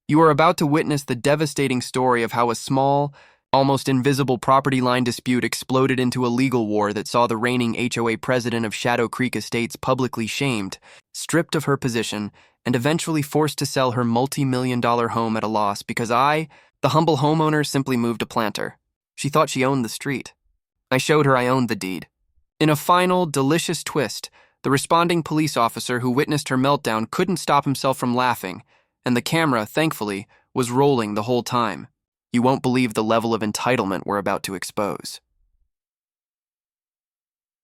You are about to witness the devastating story of how a small, almost invisible property line dispute exploded into a legal war that saw the reigning HOA president of Shadow Creek Estates publicly shamed, stripped of her position, and eventually forced to sell her multi-million-dollar home at a loss because I, the humble homeowner, simply moved a planter. She thought she owned the street. I showed her I owned the deed. In a final, delicious twist, the responding police officer who witnessed her meltdown couldn't stop himself from laughing, and the camera, thankfully, was rolling the whole time. You won't believe the level of entitlement we're about to expose.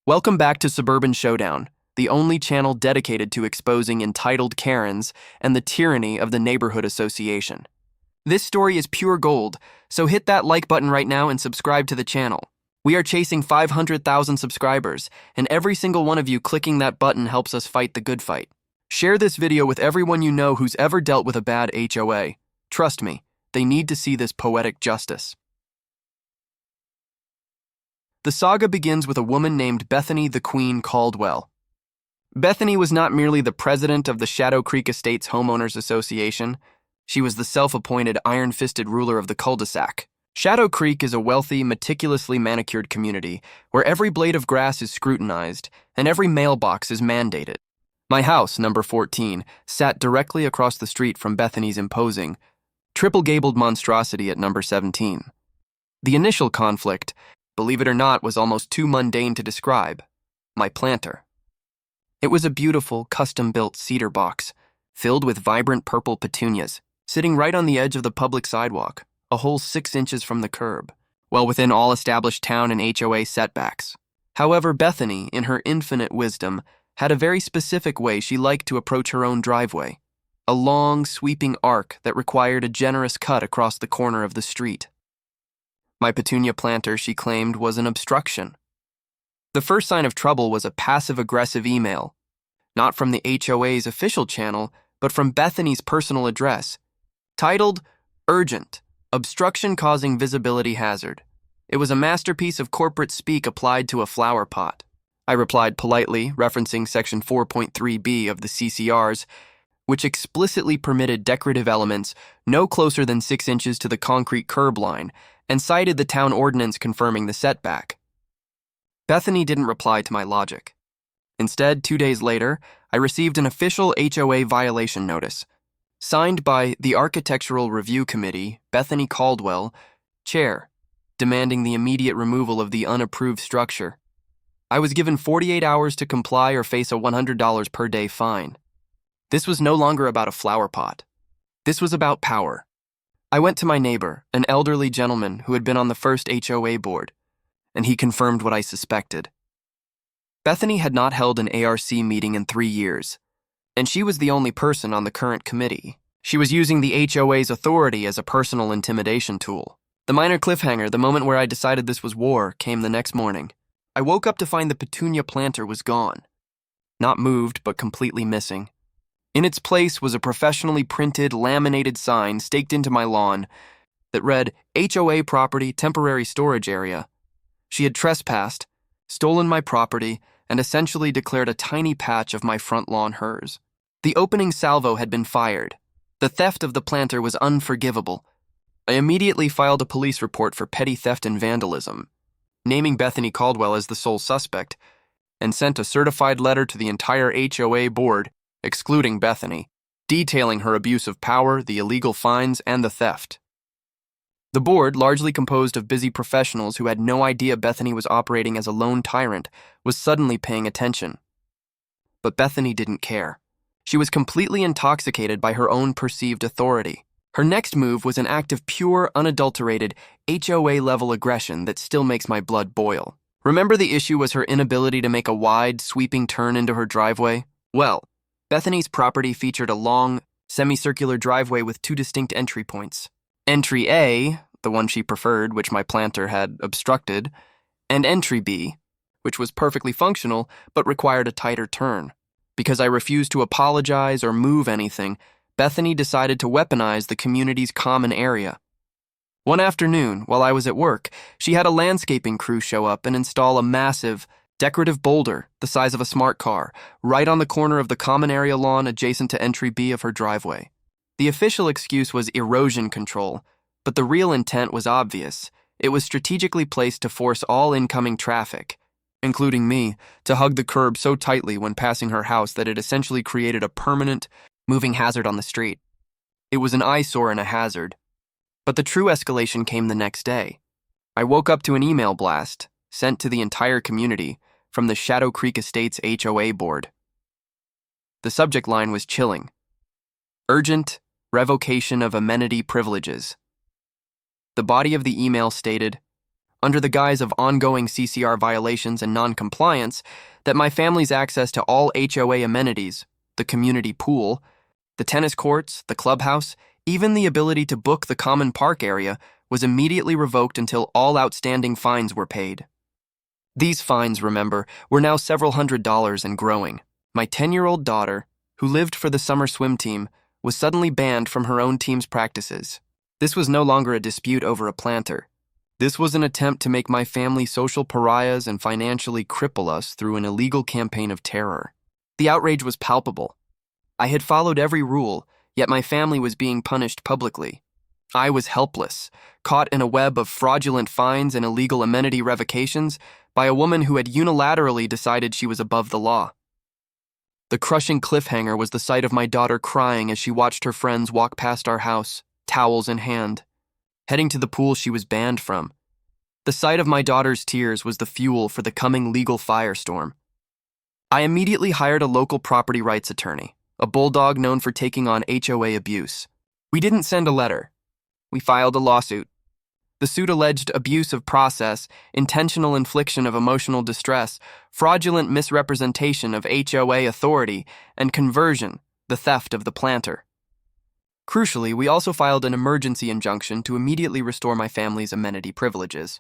Welcome back to Suburban Showdown, the only channel dedicated to exposing entitled Karens and the tyranny of the neighborhood association. This story is pure gold, so hit that like button right now and subscribe to the channel. We are chasing 500,000 subscribers, and every single one of you clicking that button helps us fight the good fight. Share this video with everyone you know who's ever dealt with a bad HOA. Trust me, they need to see this poetic justice. The saga begins with a woman named Bethany the Queen Caldwell. Bethany was not merely the president of the Shadow Creek Estates Homeowners Association. She was the self-appointed iron-fisted ruler of the cul-de-sac. Shadow Creek is a wealthy, meticulously manicured community where every blade of grass is scrutinized and every mailbox is mandated. My house, number 14, sat directly across the street from Bethany's imposing, triple-gabled monstrosity at number 17. The initial conflict, believe it or not, was almost too mundane to describe. My planter. It was a beautiful, custom-built cedar box, filled with vibrant purple petunias, sitting right on the edge of the public sidewalk, a whole 6 inches from the curb, well within all established town and HOA setbacks. However, Bethany, in her infinite wisdom, had a very specific way she liked to approach her own driveway, a long, sweeping arc that required a generous cut across the corner of the street. My petunia planter, she claimed, was an obstruction. The first sign of trouble was a passive-aggressive email, not from the HOA's official channel, but from Bethany's personal address, titled, Urgent, Obstruction Causing Visibility Hazard. It was a masterpiece of corporate speak applied to a flower pot. I replied politely, referencing Section 4.3b of the CCRs, which explicitly permitted decorative elements no closer than 6 inches to the concrete curb line, and cited the town ordinance confirming the setback. Bethany didn't reply to my logic. Instead, 2 days later, I received an official HOA violation notice, signed by the Architectural Review Committee, Bethany Caldwell, Chair, demanding the immediate removal of the unapproved structure. I was given 48 hours to comply or face a $100 per day fine. This was no longer about a flower pot. This was about power. I went to my neighbor, an elderly gentleman who had been on the first HOA board, and he confirmed what I suspected. Bethany had not held an ARC meeting in 3 years, and she was the only person on the current committee. She was using the HOA's authority as a personal intimidation tool. The minor cliffhanger, the moment where I decided this was war, came the next morning. I woke up to find the petunia planter was gone. Not moved, but completely missing. In its place was a professionally printed, laminated sign staked into my lawn that read, HOA property, temporary storage area. She had trespassed, stolen my property, and essentially declared a tiny patch of my front lawn hers. The opening salvo had been fired. The theft of the planter was unforgivable. I immediately filed a police report for petty theft and vandalism, naming Bethany Caldwell as the sole suspect, and sent a certified letter to the entire HOA board, excluding Bethany, detailing her abuse of power, the illegal fines, and the theft. The board, largely composed of busy professionals who had no idea Bethany was operating as a lone tyrant, was suddenly paying attention. But Bethany didn't care. She was completely intoxicated by her own perceived authority. Her next move was an act of pure, unadulterated, HOA-level aggression that still makes my blood boil. Remember the issue was her inability to make a wide, sweeping turn into her driveway? Well, Bethany's property featured a long, semicircular driveway with 2 distinct entry points. Entry A, the one she preferred, which my planter had obstructed, and Entry B, which was perfectly functional but required a tighter turn. Because I refused to apologize or move anything, Bethany decided to weaponize the community's common area. One afternoon, while I was at work, she had a landscaping crew show up and install a massive, decorative boulder the size of a smart car right on the corner of the common area lawn adjacent to Entry B of her driveway. The official excuse was erosion control, but the real intent was obvious. It was strategically placed to force all incoming traffic, including me, to hug the curb so tightly when passing her house that it essentially created a permanent, moving hazard on the street. It was an eyesore and a hazard. But the true escalation came the next day. I woke up to an email blast, sent to the entire community, from the Shadow Creek Estates HOA board. The subject line was chilling. Urgent revocation of amenity privileges. The body of the email stated, under the guise of ongoing CCR violations and non-compliance, that my family's access to all HOA amenities, the community pool, the tennis courts, the clubhouse, even the ability to book the common park area, was immediately revoked until all outstanding fines were paid. These fines, remember, were now several $100s and growing. My 10-year-old daughter, who lived for the summer swim team, was suddenly banned from her own team's practices. This was no longer a dispute over a planter. This was an attempt to make my family social pariahs and financially cripple us through an illegal campaign of terror. The outrage was palpable. I had followed every rule, yet my family was being punished publicly. I was helpless, caught in a web of fraudulent fines and illegal amenity revocations by a woman who had unilaterally decided she was above the law. The crushing cliffhanger was the sight of my daughter crying as she watched her friends walk past our house, towels in hand, heading to the pool she was banned from. The sight of my daughter's tears was the fuel for the coming legal firestorm. I immediately hired a local property rights attorney, a bulldog known for taking on HOA abuse. We didn't send a letter. We filed a lawsuit. The suit alleged abuse of process, intentional infliction of emotional distress, fraudulent misrepresentation of HOA authority, and conversion, the theft of the planter. Crucially, we also filed an emergency injunction to immediately restore my family's amenity privileges.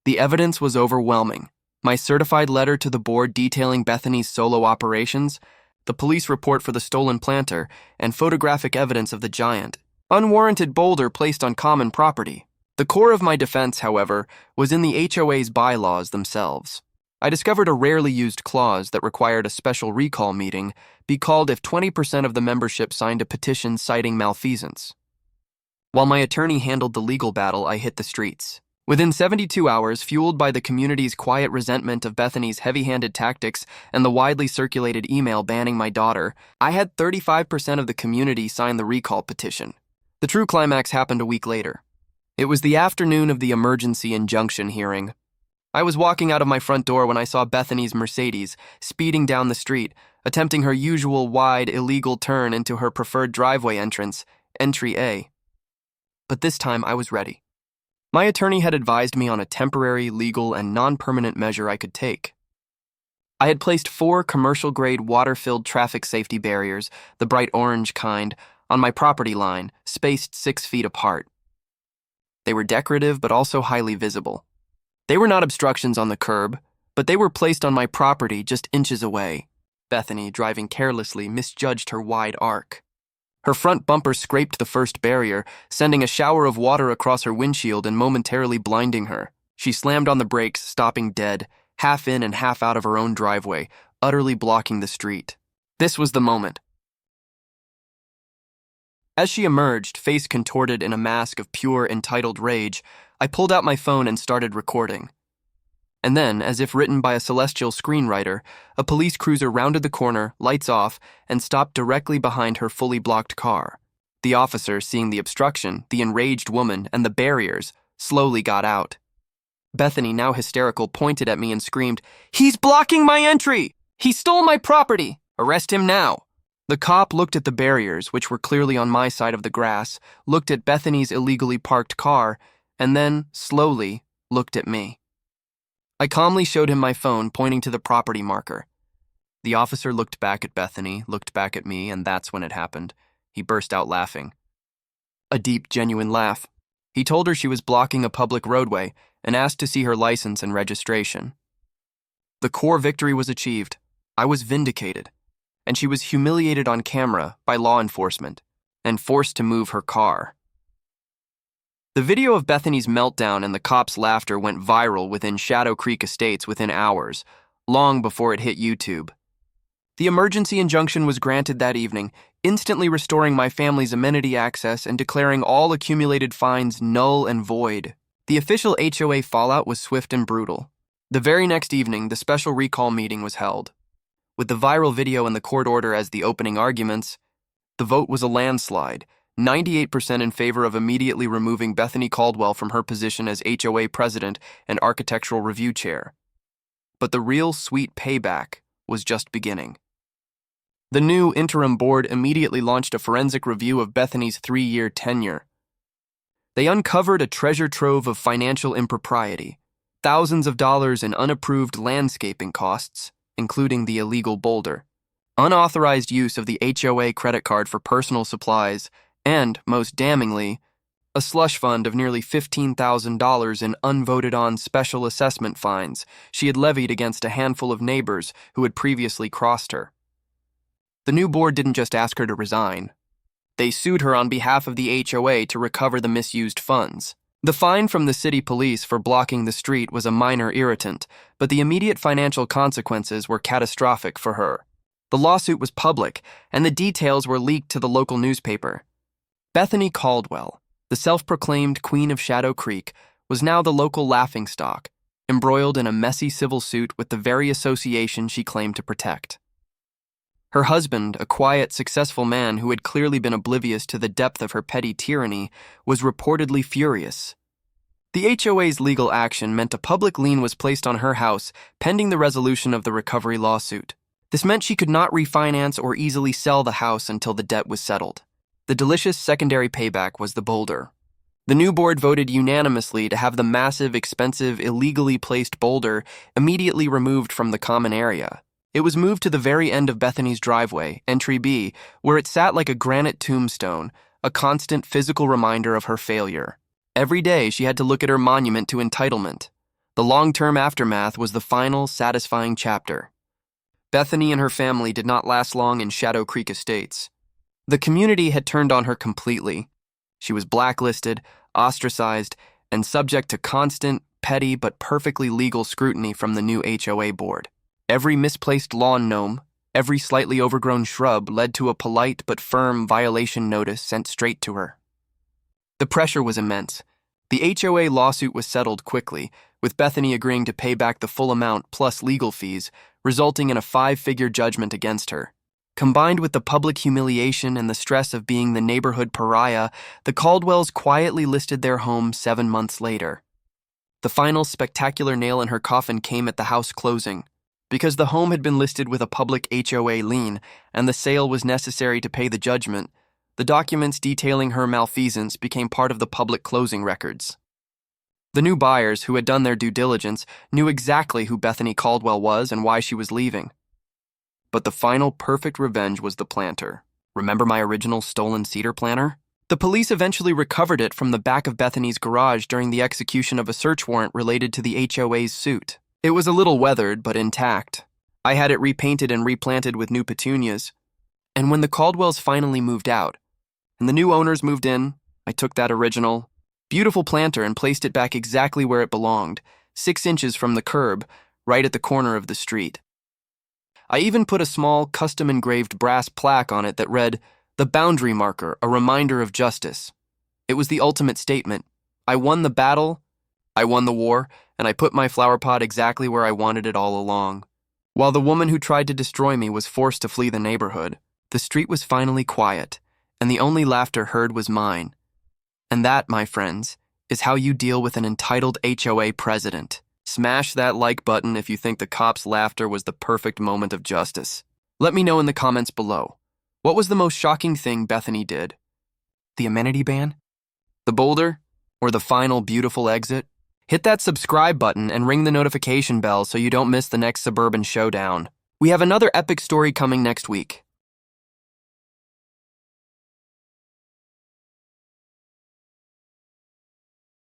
The evidence was overwhelming. My certified letter to the board detailing Bethany's solo operations, the police report for the stolen planter, and photographic evidence of the giant, unwarranted boulder placed on common property. The core of my defense, however, was in the HOA's bylaws themselves. I discovered a rarely used clause that required a special recall meeting be called if 20% of the membership signed a petition citing malfeasance. While my attorney handled the legal battle, I hit the streets. Within 72 hours, fueled by the community's quiet resentment of Bethany's heavy-handed tactics and the widely circulated email banning my daughter, I had 35% of the community sign the recall petition. The true climax happened a week later. It was the afternoon of the emergency injunction hearing. I was walking out of my front door when I saw Bethany's Mercedes speeding down the street, attempting her usual wide, illegal turn into her preferred driveway entrance, Entry A. But this time I was ready. My attorney had advised me on a temporary, legal, and non-permanent measure I could take. I had placed 4 commercial-grade water-filled traffic safety barriers, the bright orange kind, on my property line, spaced 6 feet apart. They were decorative but also highly visible. They were not obstructions on the curb, but they were placed on my property just inches away. Bethany, driving carelessly, misjudged her wide arc. Her front bumper scraped the first barrier, sending a shower of water across her windshield and momentarily blinding her. She slammed on the brakes, stopping dead, half in and half out of her own driveway, utterly blocking the street. This was the moment. As she emerged, face contorted in a mask of pure, entitled rage, I pulled out my phone and started recording. And then, as if written by a celestial screenwriter, a police cruiser rounded the corner, lights off, and stopped directly behind her fully blocked car. The officer, seeing the obstruction, the enraged woman, and the barriers, slowly got out. Bethany, now hysterical, pointed at me and screamed, "He's blocking my entry! He stole my property! Arrest him now!" The cop looked at the barriers, which were clearly on my side of the grass, looked at Bethany's illegally parked car, and then, slowly, looked at me. I calmly showed him my phone, pointing to the property marker. The officer looked back at Bethany, looked back at me, and that's when it happened. He burst out laughing. A deep, genuine laugh. He told her she was blocking a public roadway and asked to see her license and registration. The core victory was achieved. I was vindicated. And she was humiliated on camera by law enforcement and forced to move her car. The video of Bethany's meltdown and the cops' laughter went viral within Shadow Creek Estates within hours, long before it hit YouTube. The emergency injunction was granted that evening, instantly restoring my family's amenity access and declaring all accumulated fines null and void. The official HOA fallout was swift and brutal. The very next evening, the special recall meeting was held. With the viral video and the court order as the opening arguments, the vote was a landslide, 98% in favor of immediately removing Bethany Caldwell from her position as HOA president and architectural review chair. But the real sweet payback was just beginning. The new interim board immediately launched a forensic review of Bethany's 3-year tenure. They uncovered a treasure trove of financial impropriety, thousands of dollars in unapproved landscaping costs, including the illegal boulder, unauthorized use of the HOA credit card for personal supplies, and, most damningly, a slush fund of nearly $15,000 in unvoted-on special assessment fines she had levied against a handful of neighbors who had previously crossed her. The new board didn't just ask her to resign. They sued her on behalf of the HOA to recover the misused funds. The fine from the city police for blocking the street was a minor irritant, but the immediate financial consequences were catastrophic for her. The lawsuit was public, and the details were leaked to the local newspaper. Bethany Caldwell, the self-proclaimed Queen of Shadow Creek, was now the local laughingstock, embroiled in a messy civil suit with the very association she claimed to protect. Her husband, a quiet, successful man who had clearly been oblivious to the depth of her petty tyranny, was reportedly furious. The HOA's legal action meant a public lien was placed on her house pending the resolution of the recovery lawsuit. This meant she could not refinance or easily sell the house until the debt was settled. The delicious secondary payback was the boulder. The new board voted unanimously to have the massive, expensive, illegally placed boulder immediately removed from the common area. It was moved to the very end of Bethany's driveway, entry B, where it sat like a granite tombstone, a constant physical reminder of her failure. Every day she had to look at her monument to entitlement. The long-term aftermath was the final, satisfying chapter. Bethany and her family did not last long in Shadow Creek Estates. The community had turned on her completely. She was blacklisted, ostracized, and subject to constant, petty, but perfectly legal scrutiny from the new HOA board. Every misplaced lawn gnome, every slightly overgrown shrub led to a polite but firm violation notice sent straight to her. The pressure was immense. The HOA lawsuit was settled quickly, with Bethany agreeing to pay back the full amount plus legal fees, resulting in a 5-figure judgment against her. Combined with the public humiliation and the stress of being the neighborhood pariah, the Caldwells quietly listed their home 7 months later. The final spectacular nail in her coffin came at the house closing. Because the home had been listed with a public HOA lien, and the sale was necessary to pay the judgment, the documents detailing her malfeasance became part of the public closing records. The new buyers, who had done their due diligence, knew exactly who Bethany Caldwell was and why she was leaving. But the final perfect revenge was the planter. Remember my original stolen cedar planter? The police eventually recovered it from the back of Bethany's garage during the execution of a search warrant related to the HOA's suit. It was a little weathered, but intact. I had it repainted and replanted with new petunias. And when the Caldwells finally moved out, and the new owners moved in, I took that original, beautiful planter and placed it back exactly where it belonged, 6 inches from the curb, right at the corner of the street. I even put a small, custom-engraved brass plaque on it that read, "The Boundary Marker, a reminder of justice." It was the ultimate statement. I won the battle, I won the war, and I put my flower pot exactly where I wanted it all along. While the woman who tried to destroy me was forced to flee the neighborhood, the street was finally quiet, and the only laughter heard was mine. And that, my friends, is how you deal with an entitled HOA president. Smash that like button if you think the cops' laughter was the perfect moment of justice. Let me know in the comments below. What was the most shocking thing Bethany did? The amenity ban? The boulder? Or the final beautiful exit? Hit that subscribe button and ring the notification bell so you don't miss the next suburban showdown. We have another epic story coming next week.